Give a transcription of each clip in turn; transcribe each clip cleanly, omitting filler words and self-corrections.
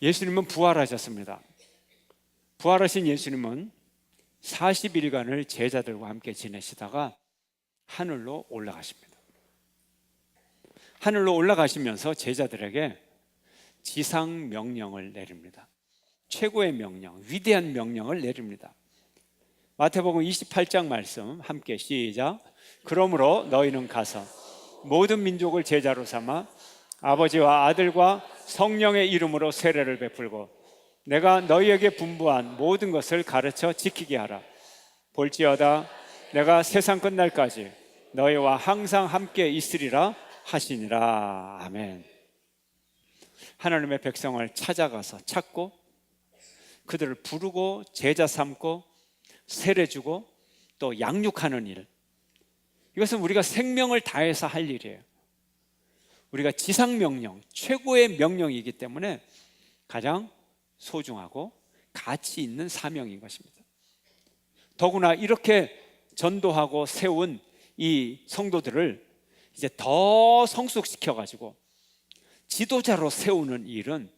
예수님은 부활하셨습니다. 부활하신 예수님은 40일간을 제자들과 함께 지내시다가 하늘로 올라가십니다. 하늘로 올라가시면서 제자들에게 지상 명령을 내립니다. 최고의 명령, 위대한 명령을 내립니다. 마태복음 28장 말씀 함께 시작. 그러므로 너희는 가서 모든 민족을 제자로 삼아 아버지와 아들과 성령의 이름으로 세례를 베풀고 내가 너희에게 분부한 모든 것을 가르쳐 지키게 하라. 볼지어다 내가 세상 끝날까지 너희와 항상 함께 있으리라 하시니라. 아멘. 하나님의 백성을 찾아가서 찾고 그들을 부르고 제자 삼고 세례 주고 또 양육하는 일, 이것은 우리가 생명을 다해서 할 일이에요. 우리가 지상명령, 최고의 명령이기 때문에 가장 소중하고 가치 있는 사명인 것입니다. 더구나 이렇게 전도하고 세운 이 성도들을 이제 더 성숙시켜가지고 지도자로 세우는 일은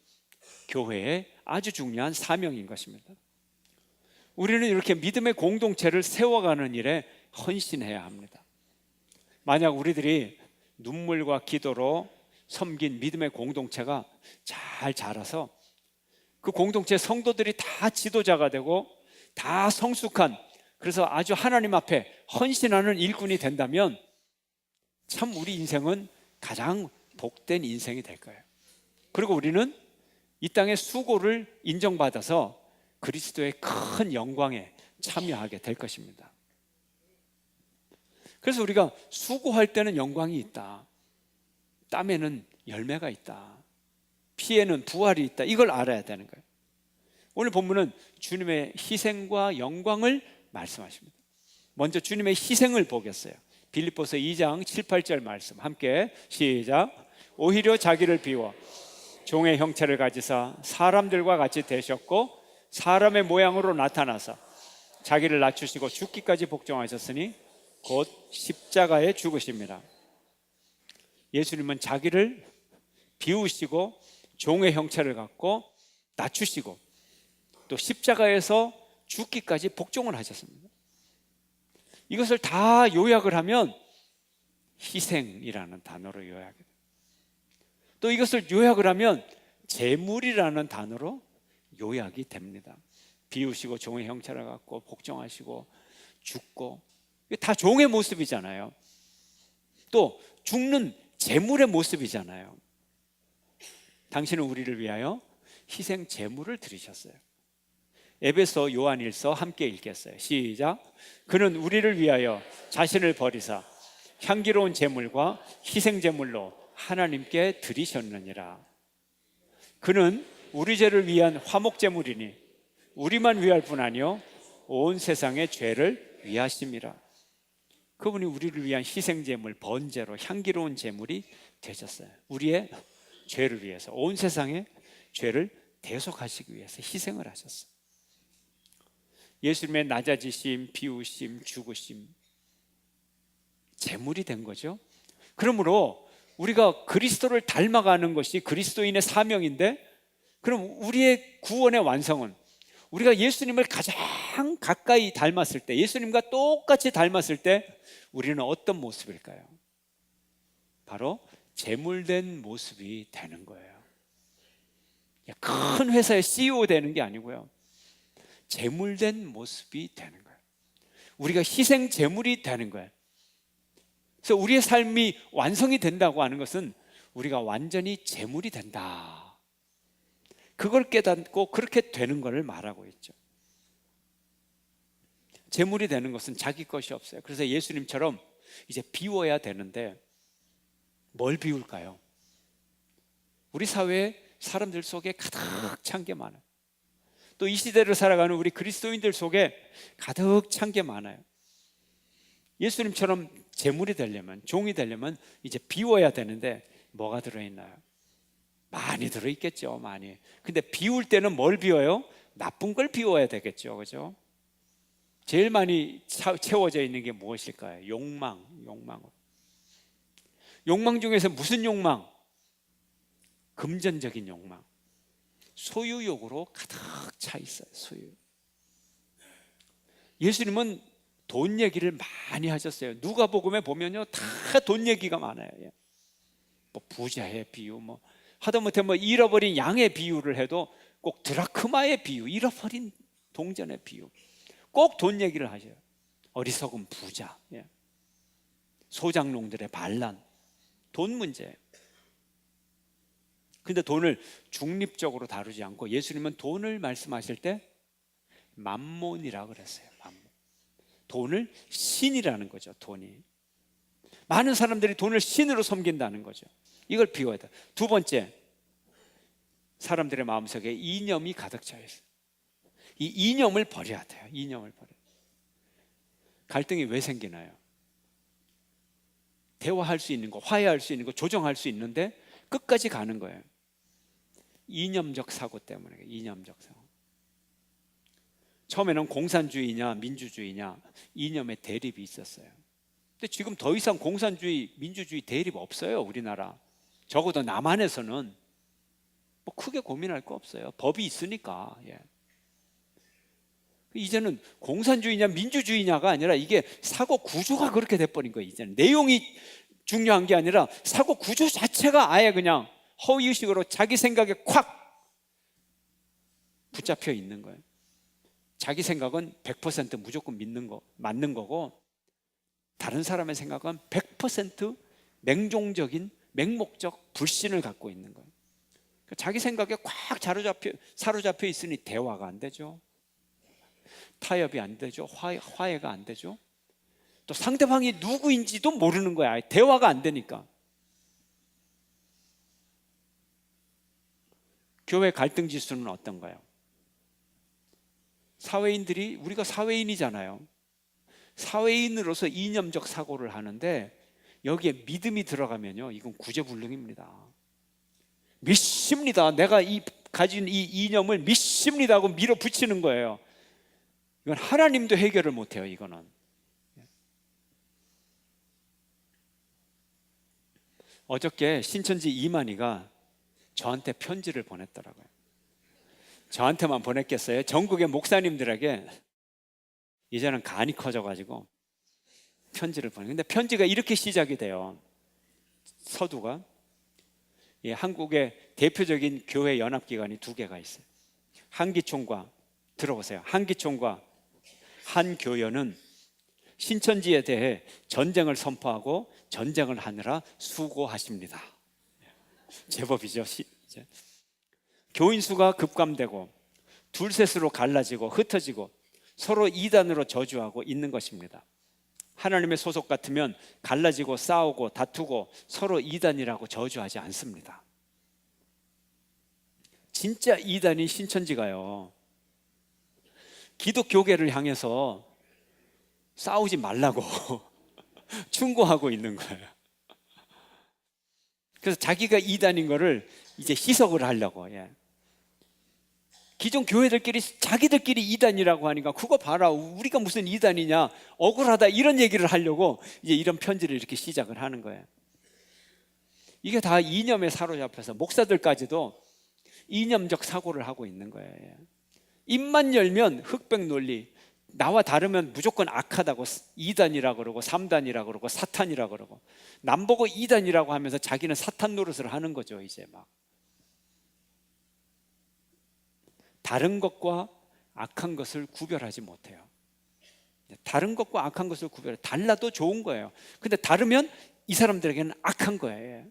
교회의 아주 중요한 사명인 것입니다. 우리는 이렇게 믿음의 공동체를 세워가는 일에 헌신해야 합니다. 만약 우리들이 눈물과 기도로 섬긴 믿음의 공동체가 잘 자라서 그 공동체 성도들이 다 지도자가 되고 다 성숙한, 그래서 아주 하나님 앞에 헌신하는 일꾼이 된다면 참 우리 인생은 가장 복된 인생이 될 거예요. 그리고 우리는 이 땅의 수고를 인정받아서 그리스도의 큰 영광에 참여하게 될 것입니다. 그래서 우리가 수고할 때는 영광이 있다, 땀에는 열매가 있다, 피에는 부활이 있다, 이걸 알아야 되는 거예요. 오늘 본문은 주님의 희생과 영광을 말씀하십니다. 먼저 주님의 희생을 보겠어요. 빌립보서 2장 7, 8절 말씀 함께 시작. 오히려 자기를 비워 종의 형체를 가지사 사람들과 같이 되셨고 사람의 모양으로 나타나서 자기를 낮추시고 죽기까지 복종하셨으니 곧 십자가에 죽으십니다. 예수님은 자기를 비우시고 종의 형체를 갖고 낮추시고 또 십자가에서 죽기까지 복종을 하셨습니다. 이것을 다 요약을 하면 희생이라는 단어로 요약해요. 또 이것을 요약을 하면 제물이라는 단어로 요약이 됩니다. 비우시고 종의 형체를 갖고 복종하시고 죽고, 이게 다 종의 모습이잖아요. 또 죽는 제물의 모습이잖아요. 당신은 우리를 위하여 희생 제물을 드리셨어요. 에베소 요한일서 함께 읽겠어요. 시작. 그는 우리를 위하여 자신을 버리사 향기로운 제물과 희생 제물로 하나님께 드리셨느니라. 그는 우리 죄를 위한 화목 제물이니 우리만 위할 뿐 아니요 온 세상의 죄를 위하심이라. 그분이 우리를 위한 희생 제물, 번제로 향기로운 제물이 되셨어요. 우리의 죄를 위해서, 온 세상의 죄를 대속하시기 위해서 희생을 하셨어요. 예수님의 낮아지심, 비우심, 죽으심, 제물이 된 거죠. 그러므로 우리가 그리스도를 닮아가는 것이 그리스도인의 사명인데, 그럼 우리의 구원의 완성은 우리가 예수님을 가장 가까이 닮았을 때, 예수님과 똑같이 닮았을 때 우리는 어떤 모습일까요? 바로 제물된 모습이 되는 거예요. 큰 회사의 CEO 되는 게 아니고요, 제물된 모습이 되는 거예요. 우리가 희생 제물이 되는 거예요. 그래서 우리의 삶이 완성이 된다고 하는 것은 우리가 완전히 제물이 된다, 그걸 깨닫고 그렇게 되는 것을 말하고 있죠. 제물이 되는 것은 자기 것이 없어요. 그래서 예수님처럼 이제 비워야 되는데 뭘 비울까요? 우리 사회에 사람들 속에 가득 찬 게 많아요. 또 이 시대를 살아가는 우리 그리스도인들 속에 가득 찬 게 많아요. 예수님처럼 제물이 되려면, 종이 되려면 이제 비워야 되는데 뭐가 들어있나요? 많이 들어있겠죠, 많이. 근데 비울 때는 뭘 비워요? 나쁜 걸 비워야 되겠죠, 그죠? 제일 많이 채워져 있는 게 무엇일까요? 욕망. 욕망 중에서 무슨 욕망? 금전적인 욕망, 소유욕으로 가득 차 있어요. 소유. 예수님은 돈 얘기를 많이 하셨어요. 누가복음에 보면요, 다 돈 얘기가 많아요. 뭐 부자의 비유, 뭐 하다못해 뭐 잃어버린 양의 비유를 해도 꼭 드라크마의 비유, 잃어버린 동전의 비유, 꼭 돈 얘기를 하셔요. 어리석은 부자, 소장농들의 반란, 돈 문제예요. 근데 돈을 중립적으로 다루지 않고 예수님은 돈을 말씀하실 때 맘몬이라고 그랬어요. 맘몬. 돈을 신이라는 거죠. 돈이. 많은 사람들이 돈을 신으로 섬긴다는 거죠. 이걸 비워야 돼. 두 번째, 사람들의 마음속에 이념이 가득 차 있어요. 이 이념을 버려야 돼요. 이념을 버려야 돼요. 갈등이 왜 생기나요? 대화할 수 있는 거, 화해할 수 있는 거, 조정할 수 있는데 끝까지 가는 거예요. 이념적 사고 때문에. 이념적 사고. 처음에는 공산주의냐 민주주의냐 이념의 대립이 있었어요. 근데 지금 더 이상 공산주의 민주주의 대립 없어요. 우리나라. 적어도 남한에서는 뭐 크게 고민할 거 없어요. 법이 있으니까. 이제는 공산주의냐 민주주의냐가 아니라 이게 사고 구조가 그렇게 돼버린 거예요. 이제는 내용이 중요한 게 아니라 사고 구조 자체가 아예 그냥 허위의식으로 자기 생각에 콱 붙잡혀 있는 거예요. 자기 생각은 100% 무조건 믿는 거, 맞는 거고, 다른 사람의 생각은 100% 맹종적인 맹목적 불신을 갖고 있는 거예요. 그러니까 자기 생각에 꽉 사로잡혀 있으니 대화가 안 되죠. 타협이 안 되죠. 화해가 안 되죠. 또 상대방이 누구인지도 모르는 거야. 대화가 안 되니까. 교회 갈등 지수는 어떤가요? 사회인들이, 우리가 사회인이잖아요. 사회인으로서 이념적 사고를 하는데 여기에 믿음이 들어가면요, 이건 구제불능입니다. 믿습니다. 내가 가진 이 이념을 믿습니다 하고 밀어붙이는 거예요. 이건 하나님도 해결을 못해요. 이거는. 어저께 신천지 이만희가 저한테 편지를 보냈더라고요. 저한테만 보냈겠어요? 전국의 목사님들에게 이제는 간이 커져가지고 편지를 보내요. 근데 편지가 이렇게 시작이 돼요. 서두가. 한국의 대표적인 교회 연합기관이 두 개가 있어요. 한기총과, 들어보세요, 한기총과 한교연은 신천지에 대해 전쟁을 선포하고 전쟁을 하느라 수고하십니다. 제법이죠. 교인 수가 급감되고 둘셋으로 갈라지고 흩어지고 서로 이단으로 저주하고 있는 것입니다. 하나님의 소속 같으면 갈라지고 싸우고 다투고 서로 이단이라고 저주하지 않습니다. 진짜 이단인 신천지가요, 기독교계를 향해서 싸우지 말라고 충고하고 있는 거예요. 그래서 자기가 이단인 거를 이제 희석을 하려고. 기존 교회들끼리 자기들끼리 이단이라고 하니까 그거 봐라, 우리가 무슨 이단이냐, 억울하다, 이런 얘기를 하려고 이제 이런 편지를 이렇게 시작을 하는 거예요. 이게 다 이념에 사로잡혀서 목사들까지도 이념적 사고를 하고 있는 거예요. 입만 열면 흑백 논리, 나와 다르면 무조건 악하다고 이단이라고 그러고 3단이라고 그러고 사탄이라고 그러고, 남보고 이단이라고 하면서 자기는 사탄 노릇을 하는 거죠. 이제 막 다른 것과 악한 것을 구별하지 못해요. 다른 것과 악한 것을 구별해. 달라도 좋은 거예요. 근데 다르면 이 사람들에게는 악한 거예요.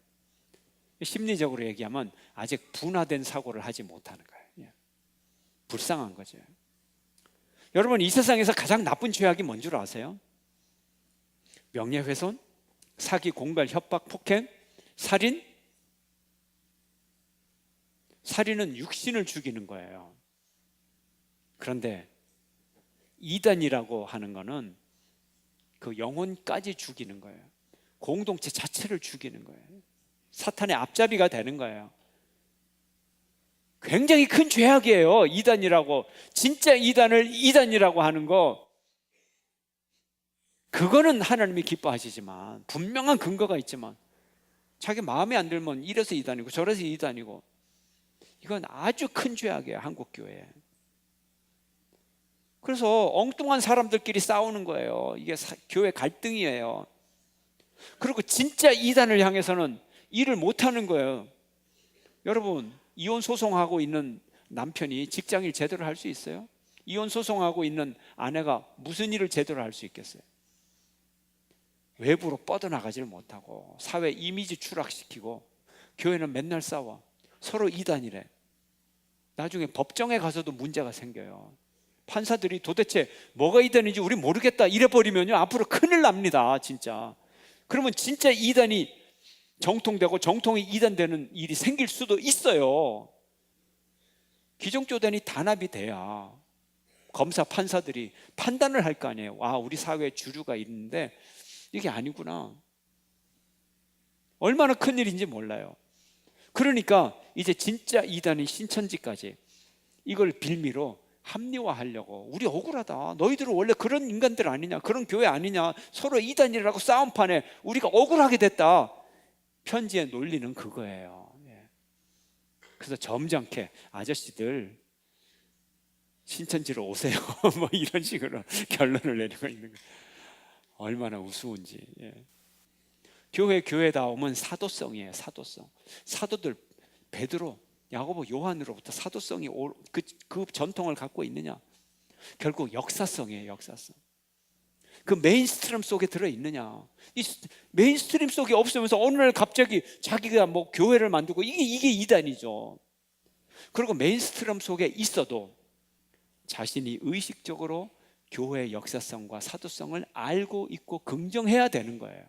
심리적으로 얘기하면 아직 분화된 사고를 하지 못하는 거예요. 불쌍한 거죠. 여러분, 이 세상에서 가장 나쁜 죄악이 뭔 줄 아세요? 명예훼손, 사기, 공갈, 협박, 폭행, 살인. 살인은 육신을 죽이는 거예요. 그런데 이단이라고 하는 거는 그 영혼까지 죽이는 거예요. 공동체 자체를 죽이는 거예요. 사탄의 앞잡이가 되는 거예요. 굉장히 큰 죄악이에요. 이단이라고, 진짜 이단을 이단이라고 하는 거, 그거는 하나님이 기뻐하시지만, 분명한 근거가 있지만 자기 마음에 안 들면 이래서 이단이고 저래서 이단이고, 이건 아주 큰 죄악이에요, 한국교회에. 그래서 엉뚱한 사람들끼리 싸우는 거예요. 이게 교회 갈등이에요. 그리고 진짜 이단을 향해서는 일을 못하는 거예요. 여러분, 이혼 소송하고 있는 남편이 직장일 제대로 할 수 있어요? 이혼 소송하고 있는 아내가 무슨 일을 제대로 할 수 있겠어요? 외부로 뻗어나가지를 못하고 사회 이미지 추락시키고, 교회는 맨날 싸워. 서로 이단이래. 나중에 법정에 가서도 문제가 생겨요. 판사들이 도대체 뭐가 이단인지 우리 모르겠다 이래버리면요, 앞으로 큰일 납니다, 진짜. 그러면 진짜 이단이 정통되고 정통이 이단되는 일이 생길 수도 있어요. 기정교단이 단합이 돼야 검사 판사들이 판단을 할 거 아니에요. 와, 우리 사회에 주류가 있는데 이게 아니구나. 얼마나 큰일인지 몰라요. 그러니까 이제 진짜 이단인 신천지까지 이걸 빌미로 합리화하려고, 우리 억울하다, 너희들은 원래 그런 인간들 아니냐, 그런 교회 아니냐, 서로 이단이라고 싸움판에 우리가 억울하게 됐다. 편지의 논리는 그거예요. 그래서 점잖게 아저씨들 신천지로 오세요 뭐 이런 식으로 결론을 내리고 있는 거예요. 얼마나 우스운지. 교회다움은 사도성이에요. 사도성. 사도들 베드로, 야고보, 요한으로부터 사도성이 그 전통을 갖고 있느냐? 결국 역사성이에요. 역사성. 그 메인스트림 속에 들어있느냐? 이 메인스트림 속에 없으면서 어느 날 갑자기 자기가 뭐 교회를 만들고, 이게 이단이죠. 그리고 메인스트림 속에 있어도 자신이 의식적으로 교회의 역사성과 사도성을 알고 있고 긍정해야 되는 거예요.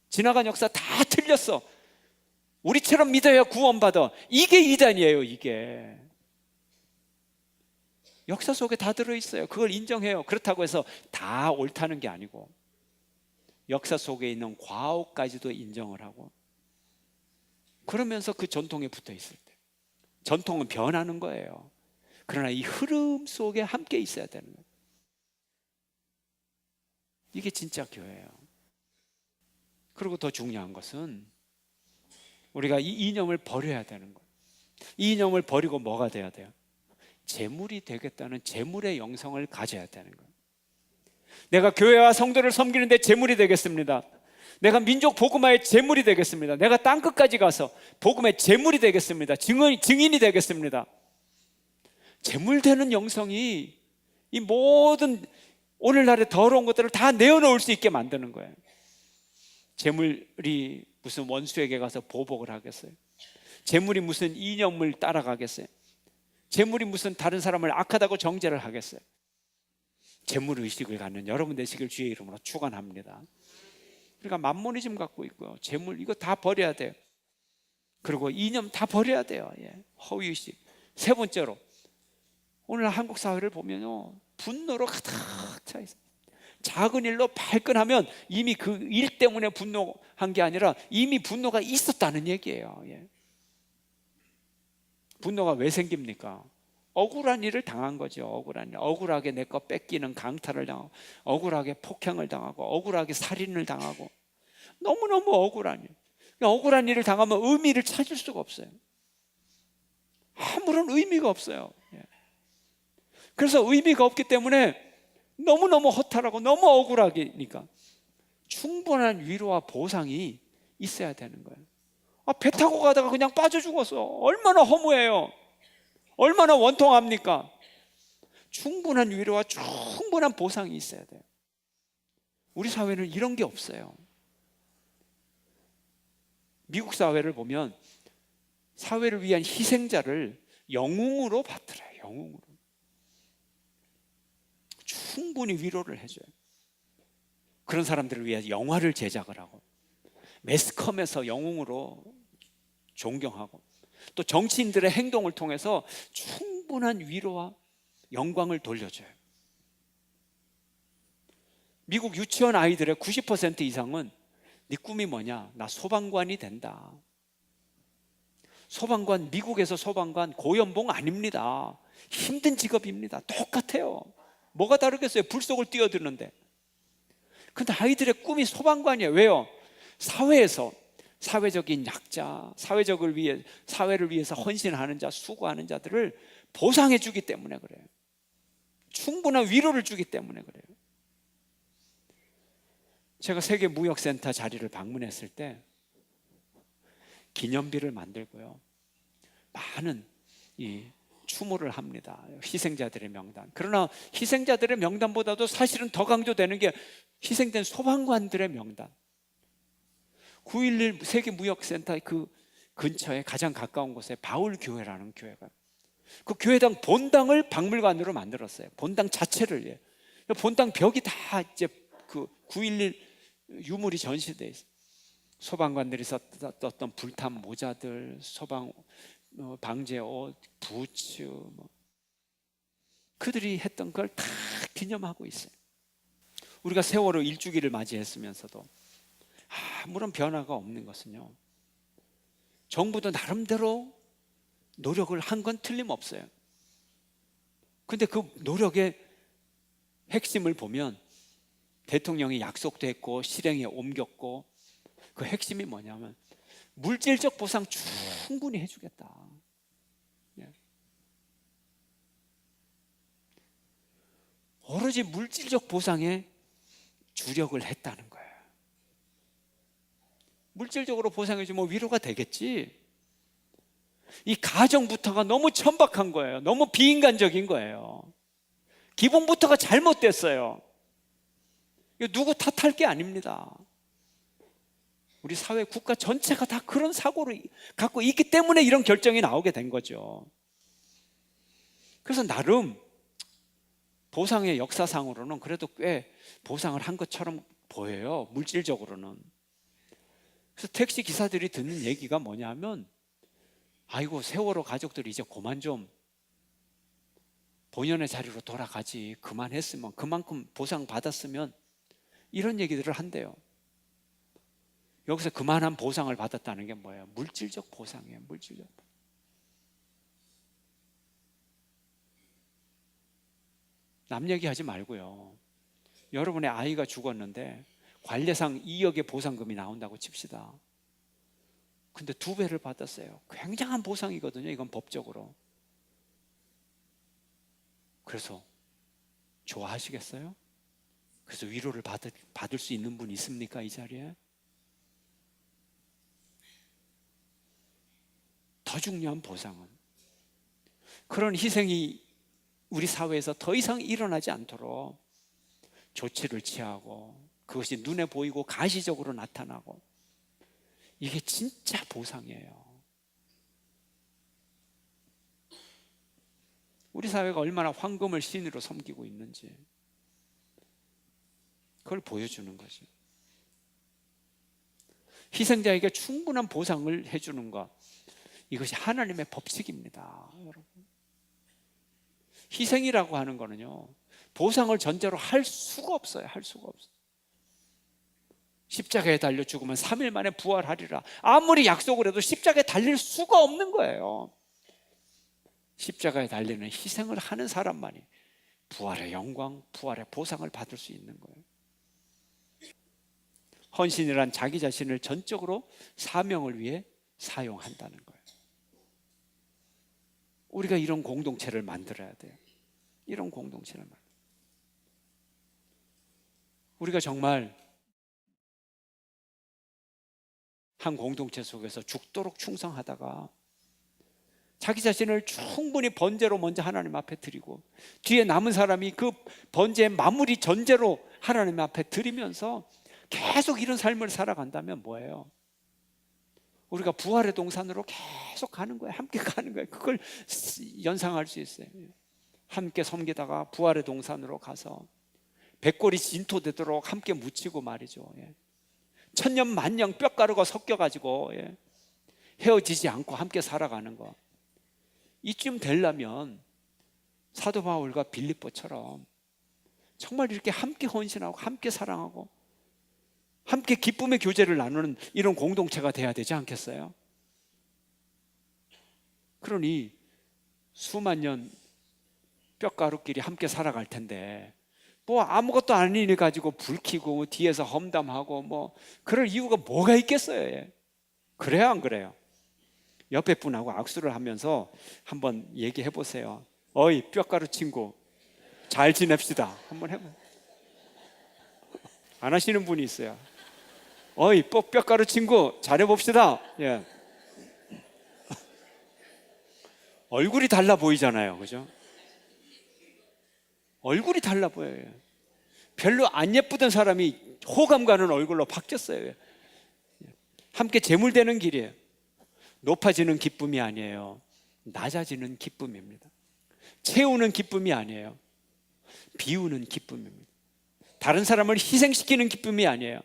지나간 역사 다 틀렸어, 우리처럼 믿어야 구원받아, 이게 이단이에요. 이게 역사 속에 다 들어있어요. 그걸 인정해요. 그렇다고 해서 다 옳다는 게 아니고, 역사 속에 있는 과오까지도 인정을 하고, 그러면서 그 전통에 붙어 있을 때, 전통은 변하는 거예요. 그러나 이 흐름 속에 함께 있어야 되는 거예요. 이게 진짜 교회예요. 그리고 더 중요한 것은 우리가 이 이념을 버려야 되는 거예요. 이 이념을 버리고 뭐가 돼야 돼요? 재물이 되겠다는 재물의 영성을 가져야 되는 거예요. 내가 교회와 성도를 섬기는데 재물이 되겠습니다. 내가 민족 복음화의 재물이 되겠습니다. 내가 땅끝까지 가서 복음의 재물이 되겠습니다. 증인이 되겠습니다. 재물 되는 영성이 이 모든 오늘날의 더러운 것들을 다 내어놓을 수 있게 만드는 거예요. 재물이 무슨 원수에게 가서 보복을 하겠어요? 재물이 무슨 이념을 따라가겠어요? 재물이 무슨 다른 사람을 악하다고 정죄를 하겠어요? 재물의식을 갖는 여러분 되시길 주의 이름으로 축원합니다. 그러니까 만모니즘 갖고 있고요, 재물 이거 다 버려야 돼요. 그리고 이념 다 버려야 돼요. 허위의식. 세 번째로, 오늘 한국 사회를 보면요, 분노로 가득 차 있어요. 작은 일로 발끈하면 이미 그 일 때문에 분노한 게 아니라 이미 분노가 있었다는 얘기예요. 분노가 왜 생깁니까? 억울한 일을 당한 거죠. 억울한 일. 억울하게 내 거 뺏기는 강탈을 당하고, 억울하게 폭행을 당하고, 억울하게 살인을 당하고, 너무너무 억울한 일. 억울한 일을 당하면 의미를 찾을 수가 없어요. 아무런 의미가 없어요. 그래서 의미가 없기 때문에 너무너무 허탈하고 너무 억울하니까 충분한 위로와 보상이 있어야 되는 거예요. 배 타고 가다가 그냥 빠져 죽었어. 얼마나 허무해요. 얼마나 원통합니까? 충분한 위로와 충분한 보상이 있어야 돼요. 우리 사회는 이런 게 없어요. 미국 사회를 보면 사회를 위한 희생자를 영웅으로 받더래요. 영웅으로. 충분히 위로를 해줘요. 그런 사람들을 위해서 영화를 제작을 하고, 매스컴에서 영웅으로 존경하고, 또 정치인들의 행동을 통해서 충분한 위로와 영광을 돌려줘요. 미국 유치원 아이들의 90% 이상은 네 꿈이 뭐냐? 나 소방관이 된다. 소방관, 미국에서 소방관 고연봉 아닙니다. 힘든 직업입니다. 똑같아요. 뭐가 다르겠어요? 불 속을 뛰어드는데. 근데 아이들의 꿈이 소방관이에요. 왜요? 사회에서 사회적인 약자, 사회를 위해서 헌신하는 자, 수고하는 자들을 보상해 주기 때문에 그래요. 충분한 위로를 주기 때문에 그래요. 제가 세계무역센터 자리를 방문했을 때 기념비를 만들고요, 많은 이 추모를 합니다. 희생자들의 명단. 그러나 희생자들의 명단보다도 사실은 더 강조되는 게 희생된 소방관들의 명단. 9.11 세계무역센터 그 근처에 가장 가까운 곳에 바울교회라는 교회가, 그 교회당 본당을 박물관으로 만들었어요. 본당 자체를. 예. 본당 벽이 다 이제 그 9.11 유물이 전시돼 있어요. 소방관들이 썼던 불탄 모자들, 소방 방제 옷, 부츠, 그들이 했던 걸 다 기념하고 있어요. 우리가 세월호 일주기를 맞이했으면서도 아무런 변화가 없는 것은요, 정부도 나름대로 노력을 한 건 틀림없어요. 근데 그 노력의 핵심을 보면 대통령이 약속도 했고 실행에 옮겼고, 그 핵심이 뭐냐면 물질적 보상 충분히 해주겠다. 오로지 물질적 보상에 주력을 했다는 거예요. 물질적으로 보상해주면 위로가 되겠지. 이 가정부터가 너무 천박한 거예요. 너무 비인간적인 거예요. 기본부터가 잘못됐어요. 이거 누구 탓할 게 아닙니다. 우리 사회, 국가 전체가 다 그런 사고를 갖고 있기 때문에 이런 결정이 나오게 된 거죠. 그래서 나름 보상의 역사상으로는 그래도 꽤 보상을 한 것처럼 보여요, 물질적으로는. 그래서 택시 기사들이 듣는 얘기가 뭐냐면, 아이고 세월호 가족들이 이제 그만 좀 본연의 자리로 돌아가지, 그만했으면, 그만큼 보상 받았으면, 이런 얘기들을 한대요. 여기서 그만한 보상을 받았다는 게 뭐예요? 물질적 보상이에요. 물질적. 남 얘기하지 말고요, 여러분의 아이가 죽었는데 관례상 2억의 보상금이 나온다고 칩시다. 근데 2배를 받았어요. 굉장한 보상이거든요, 이건 법적으로. 그래서 좋아하시겠어요? 그래서 위로를 받을 수 있는 분 있습니까, 이 자리에? 더 중요한 보상은, 그런 희생이 우리 사회에서 더 이상 일어나지 않도록 조치를 취하고, 그것이 눈에 보이고 가시적으로 나타나고, 이게 진짜 보상이에요. 우리 사회가 얼마나 황금을 신으로 섬기고 있는지 그걸 보여주는 거죠. 희생자에게 충분한 보상을 해주는 것, 이것이 하나님의 법칙입니다, 여러분. 희생이라고 하는 거는요, 보상을 전제로 할 수가 없어요. 할 수가 없어요. 십자가에 달려 죽으면 3일 만에 부활하리라, 아무리 약속을 해도 십자가에 달릴 수가 없는 거예요. 십자가에 달리는 희생을 하는 사람만이 부활의 영광, 부활의 보상을 받을 수 있는 거예요. 헌신이란 자기 자신을 전적으로 사명을 위해 사용한다는 거예요. 우리가 이런 공동체를 만들어야 돼요. 이런 공동체를 만들어야 돼요. 우리가 정말 한 공동체 속에서 죽도록 충성하다가 자기 자신을 충분히 번제로 먼저 하나님 앞에 드리고, 뒤에 남은 사람이 그 번제의 마무리 전제로 하나님 앞에 드리면서 계속 이런 삶을 살아간다면 뭐예요? 우리가 부활의 동산으로 계속 가는 거예요. 함께 가는 거예요. 그걸 연상할 수 있어요. 함께 섬기다가 부활의 동산으로 가서 백골이 진토되도록 함께 묻히고 말이죠. 천년 만년 뼈가루가 섞여가지고 헤어지지 않고 함께 살아가는 거, 이쯤 되려면 사도 바울과 빌립보처럼 정말 이렇게 함께 헌신하고 함께 사랑하고 함께 기쁨의 교제를 나누는 이런 공동체가 돼야 되지 않겠어요? 그러니 수만 년 뼈가루끼리 함께 살아갈 텐데 뭐 아무것도 아닌 일 가지고 불키고 뒤에서 험담하고 뭐 그럴 이유가 뭐가 있겠어요? 예. 그래요, 안 그래요? 옆에 분하고 악수를 하면서 한번 얘기해 보세요. 어이 뼈가루 친구, 잘 지냅시다. 한번 해봐요. 안 하시는 분이 있어요. 어이 뼈가루 친구, 잘해봅시다. 예. 얼굴이 달라 보이잖아요, 그죠? 얼굴이 달라 보여요. 별로 안 예쁘던 사람이 호감 가는 얼굴로 바뀌었어요. 함께 재물되는 길이에요. 높아지는 기쁨이 아니에요. 낮아지는 기쁨입니다. 채우는 기쁨이 아니에요. 비우는 기쁨입니다. 다른 사람을 희생시키는 기쁨이 아니에요.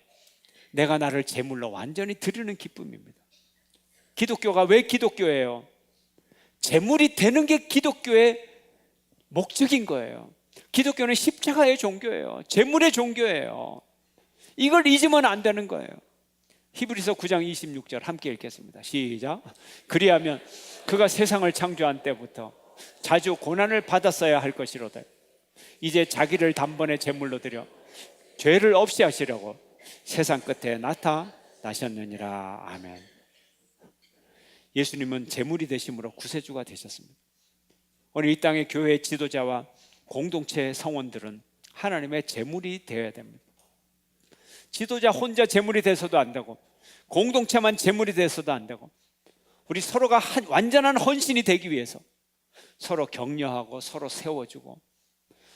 내가 나를 제물로 완전히 드리는 기쁨입니다. 기독교가 왜 기독교예요? 제물이 되는 게 기독교의 목적인 거예요. 기독교는 십자가의 종교예요. 제물의 종교예요. 이걸 잊으면 안 되는 거예요. 히브리서 9장 26절 함께 읽겠습니다. 시작. 그리하면 그가 세상을 창조한 때부터 자주 고난을 받았어야 할 것이로되 이제 자기를 단번에 제물로 드려 죄를 없이 하시려고 세상 끝에 나타나셨느니라. 아멘. 예수님은 제물이 되심으로 구세주가 되셨습니다. 오늘 이 땅의 교회의 지도자와 공동체 성원들은 하나님의 제물이 되어야 됩니다. 지도자 혼자 제물이 돼서도 안 되고 공동체만 제물이 돼서도 안 되고 우리 서로가 완전한 헌신이 되기 위해서 서로 격려하고 서로 세워주고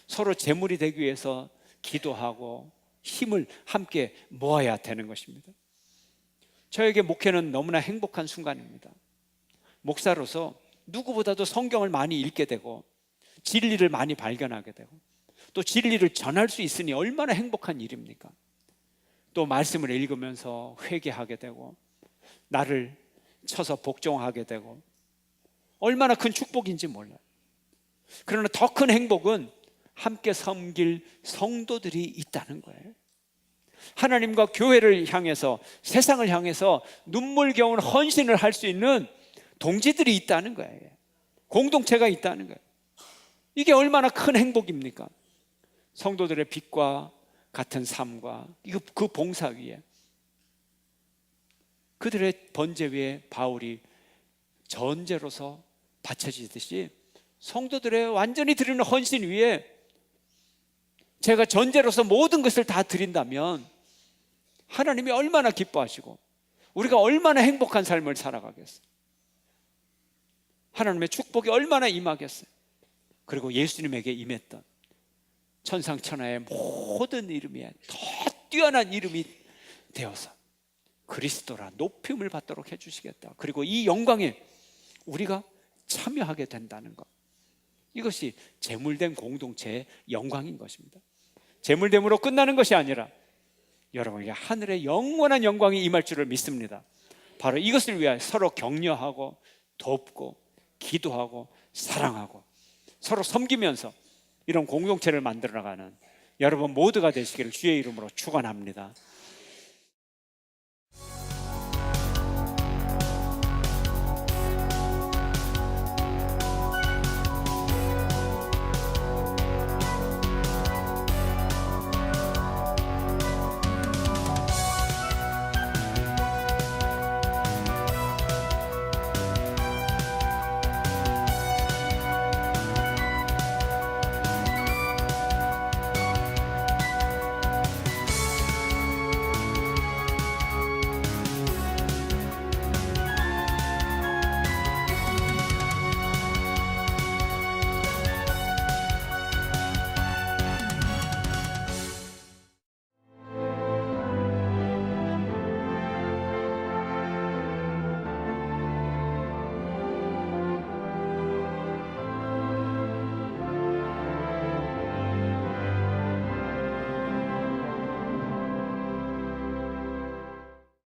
서로 제물이 되기 위해서 기도하고 힘을 함께 모아야 되는 것입니다. 저에게 목회는 너무나 행복한 순간입니다. 목사로서 누구보다도 성경을 많이 읽게 되고 진리를 많이 발견하게 되고 또 진리를 전할 수 있으니 얼마나 행복한 일입니까? 또 말씀을 읽으면서 회개하게 되고 나를 쳐서 복종하게 되고 얼마나 큰 축복인지 몰라요. 그러나 더 큰 행복은 함께 섬길 성도들이 있다는 거예요. 하나님과 교회를 향해서 세상을 향해서 눈물겨운 헌신을 할 수 있는 동지들이 있다는 거예요. 공동체가 있다는 거예요. 이게 얼마나 큰 행복입니까? 성도들의 빛과 같은 삶과 그 봉사 위에 그들의 번제 위에 바울이 전제로서 바쳐지듯이 성도들의 완전히 드리는 헌신 위에 제가 전제로서 모든 것을 다 드린다면 하나님이 얼마나 기뻐하시고 우리가 얼마나 행복한 삶을 살아가겠어요. 하나님의 축복이 얼마나 임하겠어요. 그리고 예수님에게 임했던 천상천하의 모든 이름에 더 뛰어난 이름이 되어서 그리스도라 높임을 받도록 해주시겠다. 그리고 이 영광에 우리가 참여하게 된다는 것, 이것이 제물된 공동체의 영광인 것입니다. 제물됨으로 끝나는 것이 아니라 여러분에게 하늘의 영원한 영광이 임할 줄을 믿습니다. 바로 이것을 위하여 서로 격려하고 돕고 기도하고 사랑하고 서로 섬기면서 이런 공동체를 만들어 나가는 여러분 모두가 되시기를 주의 이름으로 축원합니다.